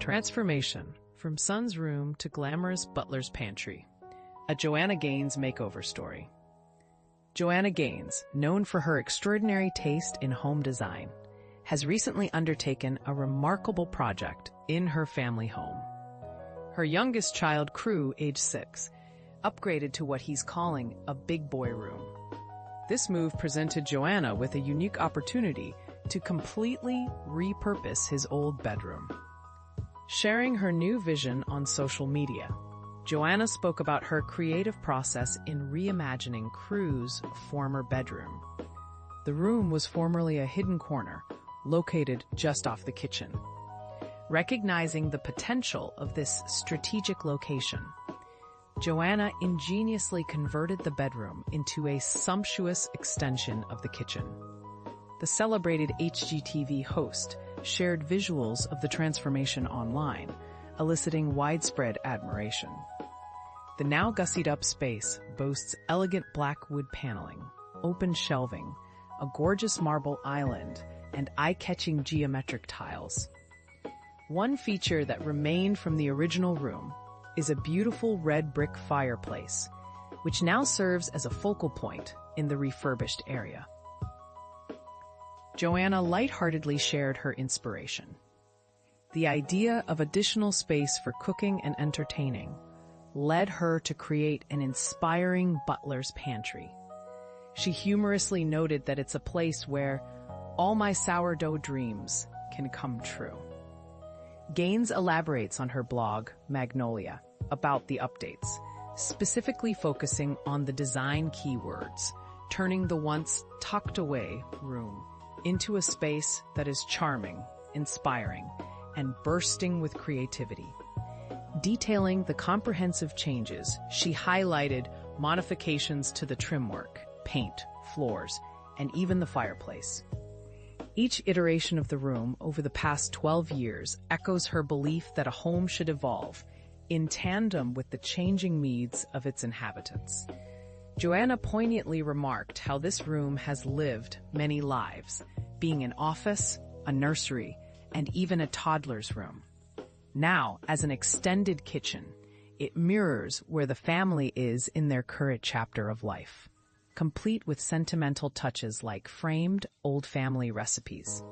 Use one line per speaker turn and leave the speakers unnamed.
Transformation from Son's room to glamorous Butler's pantry. A Joanna Gaines makeover story. Joanna Gaines, known for her extraordinary taste in home design, has recently undertaken a remarkable project in her family home. Her youngest child, Crew, age 6, upgraded to what he's calling a big boy room. This move presented Joanna with a unique opportunity to completely repurpose his old bedroom. Sharing her new vision on social media, Joanna spoke about her creative process in reimagining Crew's former bedroom. The room was formerly a hidden corner, located just off the kitchen. Recognizing the potential of this strategic location, Joanna ingeniously converted the bedroom into a sumptuous extension of the kitchen. The celebrated HGTV host shared visuals of the transformation online, eliciting widespread admiration. The now gussied-up space boasts elegant black wood paneling, open shelving, a gorgeous marble island, and eye-catching geometric tiles. One feature that remained from the original room is a beautiful red brick fireplace, which now serves as a focal point in the refurbished area. Joanna lightheartedly shared her inspiration. The idea of additional space for cooking and entertaining led her to create an inspiring Butler's Pantry. She humorously noted that it's a place where all my sourdough dreams can come true. Gaines elaborates on her blog, Magnolia, about the updates, specifically focusing on the design keywords, turning the once tucked-away room into a space that is charming, inspiring, and bursting with creativity. Detailing the comprehensive changes, she highlighted modifications to the trim work, paint, floors, and even the fireplace. Each iteration of the room over the past 12 years echoes her belief that a home should evolve in tandem with the changing needs of its inhabitants. Joanna poignantly remarked how this room has lived many lives, being an office, a nursery, and even a toddler's room. Now, as an extended kitchen, it mirrors where the family is in their current chapter of life, complete with sentimental touches like framed old family recipes.